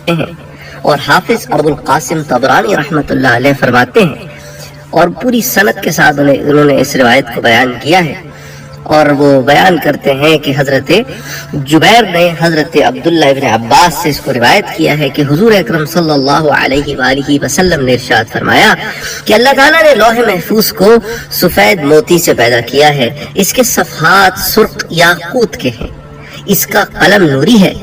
کرتے ہیں. اور حافظ ابو القاسم طبرانی رحمۃ اللہ علیہ فرماتے ہیں، اور پوری سند کے ساتھ انہوں نے اس روایت کو بیان کیا ہے، اور وہ بیان کرتے ہیں کہ حضرت جبیر نے حضرت عبداللہ ابن عباس سے اس کو روایت کیا ہے کہ حضور اکرم صلی اللہ علیہ وآلہ وسلم نے ارشاد فرمایا کہ اللہ تعالیٰ نے لوح محفوظ کو سفید موتی سے پیدا کیا ہے، اس کے صفحات سرخ یاقوت کے ہیں، اس کا قلم نوری ہے،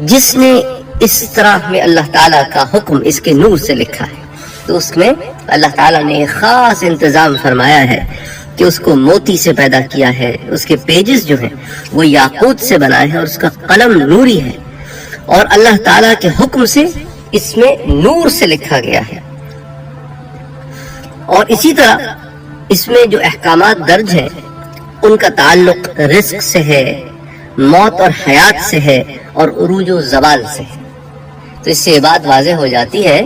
جس نے اس طرح میں اللہ تعالیٰ کا حکم اس کے نور سے لکھا ہے. تو اس میں اللہ تعالیٰ نے ایک خاص انتظام فرمایا ہے کہ اس کو موتی سے پیدا کیا ہے، اس کے پیجز جو ہیں وہ یاقوت سے بنائے ہیں، اور اس کا قلم نوری ہے، اور اللہ تعالیٰ کے حکم سے اس میں نور سے لکھا گیا ہے. اور اسی طرح اس میں جو احکامات درج ہیں ان کا تعلق رزق سے ہے، موت اور حیات سے ہے، اور عروج و زوال سے ہے. تو اس سے یہ بات واضح ہو جاتی ہے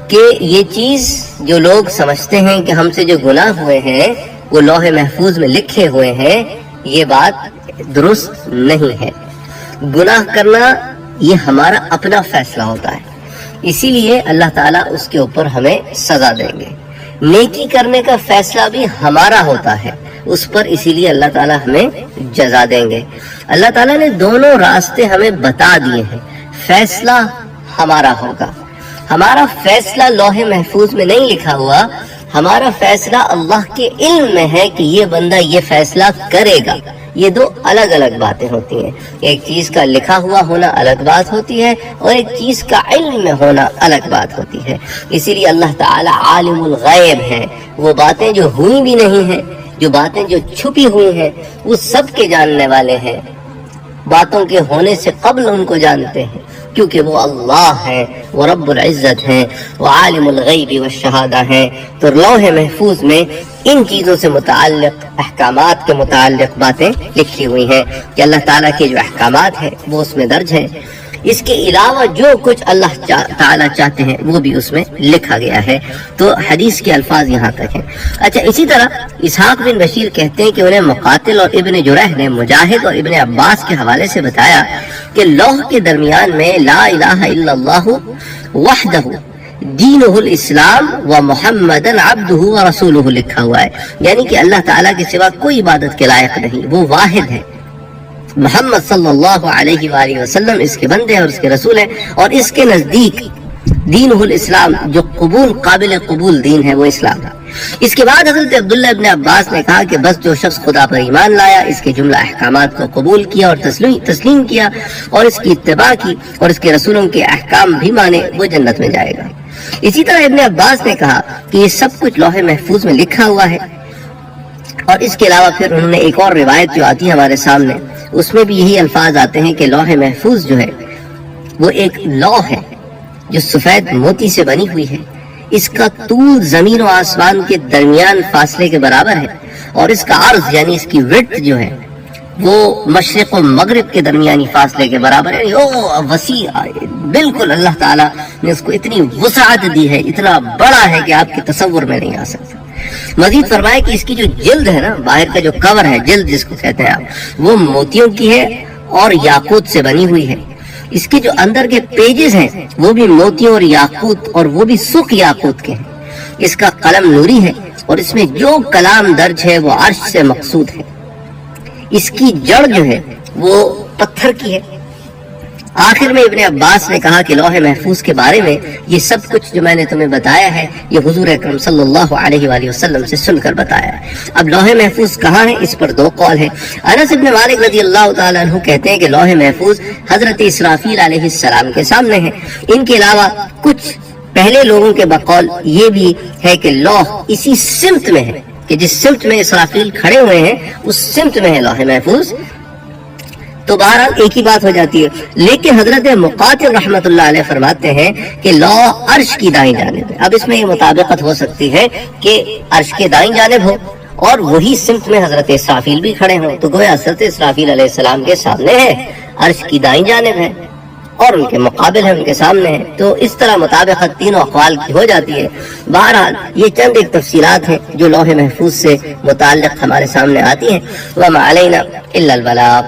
کہ یہ چیز جو لوگ سمجھتے ہیں کہ ہم سے جو گناہ ہوئے ہیں وہ لوح محفوظ میں لکھے ہوئے ہیں، یہ بات درست نہیں ہے. گناہ کرنا یہ ہمارا اپنا فیصلہ ہوتا ہے، اسی لیے اللہ تعالیٰ اس کے اوپر ہمیں سزا دیں گے. نیکی کرنے کا فیصلہ بھی ہمارا ہوتا ہے، اس پر اسی لیے اللہ تعالیٰ ہمیں جزا دیں گے. اللہ تعالیٰ نے دونوں راستے ہمیں بتا دیے ہیں، فیصلہ ہمارا ہوگا. ہمارا فیصلہ لوح محفوظ میں نہیں لکھا ہوا، ہمارا فیصلہ اللہ کے علم میں ہے کہ یہ بندہ یہ فیصلہ کرے گا. یہ دو الگ الگ باتیں ہوتی ہیں، ایک چیز کا لکھا ہوا ہونا الگ بات ہوتی ہے، اور ایک چیز کا علم میں ہونا الگ بات ہوتی ہے. اسی لیے اللہ تعالی عالم الغیب ہے، وہ باتیں جو ہوئی بھی نہیں ہیں، جو باتیں جو چھپی ہوئی ہیں، وہ سب کے جاننے والے ہیں. باتوں کے ہونے سے قبل ان کو جانتے ہیں، کیونکہ وہ اللہ ہیں، وہ رب العزت ہیں، وہ عالم الغیب والشہادہ ہیں. تو لوح محفوظ میں ان چیزوں سے متعلق احکامات کے متعلق باتیں لکھی ہوئی ہیں کہ اللہ تعالیٰ کے جو احکامات ہیں وہ اس میں درج ہیں. اس کے علاوہ جو کچھ اللہ تعالیٰ چاہتے ہیں وہ بھی اس میں لکھا گیا ہے. تو حدیث کے الفاظ یہاں تک ہیں. اچھا، اسی طرح اسحاق بن بشیر کہتے ہیں کہ انہیں مقاتل اور ابن جرح نے مجاہد اور ابن عباس کے حوالے سے بتایا کہ لوح کے درمیان میں لا الہ الا اللہ وحدہ دینہ الاسلام و محمدن عبدہ و رسولہ لکھا ہوا ہے، یعنی کہ اللہ تعالیٰ کے سوا کوئی عبادت کے لائق نہیں، وہ واحد ہے. محمد صلی اللہ علیہ وآلہ وسلم اس کے بندے اور اس کے رسول ہیں، اور اس کے نزدیک دین الاسلام جو قابل قبول دین ہے وہ اسلام ہے. اس کے بعد حضرت عبداللہ ابن عباس نے کہا کہ بس جو شخص خدا پر ایمان لایا، اس کے جملہ احکامات کو قبول کیا اور تسلیم کیا، اور اس کی اتباع کی اور اس کے رسولوں کے احکام بھی مانے، وہ جنت میں جائے گا. اسی طرح ابن عباس نے کہا کہ یہ سب کچھ لوح محفوظ میں لکھا ہوا ہے. اور اس کے علاوہ پھر انہوں نے ایک اور روایت جو آتی ہے ہمارے سامنے، اس میں بھی یہی الفاظ آتے ہیں کہ لوح محفوظ جو ہے وہ ایک لوح ہے جو سفید موتی سے بنی ہوئی ہے. اس کا طول زمین و آسمان کے درمیان فاصلے کے برابر ہے، اور اس کا عرض یعنی اس کی وڈتھ جو ہے وہ مشرق و مغرب کے درمیانی فاصلے کے برابر ہے. وسیع، بالکل اللہ تعالیٰ نے اس کو اتنی وسعت دی ہے، اتنا بڑا ہے کہ آپ کے تصور میں نہیں آ سکتا. مزید فرمائے کہ اس کی جو جلد ہے نا، باہر کا جو کور ہے، جلد جس کو کہتے ہیں آپ، وہ موتیوں کی ہے اور یاقوت سے بنی ہوئی ہے. اس کے جو اندر کے پیجز ہیں وہ بھی موتیوں اور یاقوت، اور وہ بھی سرخ یاقوت کے ہیں. اس کا قلم نوری ہے، اور اس میں جو کلام درج ہے وہ عرش سے مقصود ہے. اس کی جڑ جو ہے وہ پتھر کی ہے. آخر میں ابن عباس نے کہا کہ لوح محفوظ کے بارے میں یہ سب کچھ جو میں نے تمہیں بتایا ہے یہ حضور اکرم صلی اللہ علیہ وآلہ وسلم سے سن کر بتایا ہے. اب لوح محفوظ کہاں ہے، اس پر دو قول ہیں. انس بن مالک رضی اللہ تعالیٰ عنہ کہتے ہیں کہ لوح محفوظ حضرت اسرافیل علیہ السلام کے سامنے ہے. ان کے علاوہ کچھ پہلے لوگوں کے بقول یہ بھی ہے کہ لوح اسی سمت میں ہے، کہ جس سمت میں اسرافیل کھڑے ہوئے ہیں اس سمت میں ہے لوح محفوظ. تو بہرحال ایک ہی بات ہو جاتی ہے. لیکن حضرت مقاتل رحمت اللہ علیہ فرماتے ہیں کہ لوح عرش کی دائیں جانب ہے. اب اس میں یہ مطابقت ہو سکتی ہے کہ عرش کے دائیں جانب ہو اور وہی سمت میں حضرت اسرافیل بھی کھڑے ہوں، تو گویا حضرت اسرافیل علیہ السلام کے سامنے ہے، عرش کی دائیں جانب ہے، اور ان کے مقابل ہے، ان کے سامنے ہے. تو اس طرح مطابقت تینوں اقوال کی ہو جاتی ہے. بہرحال یہ چند ایک تفصیلات ہیں جو لوح محفوظ سے متعلق ہمارے سامنے آتی ہیں. وما علینا الا البلاغ.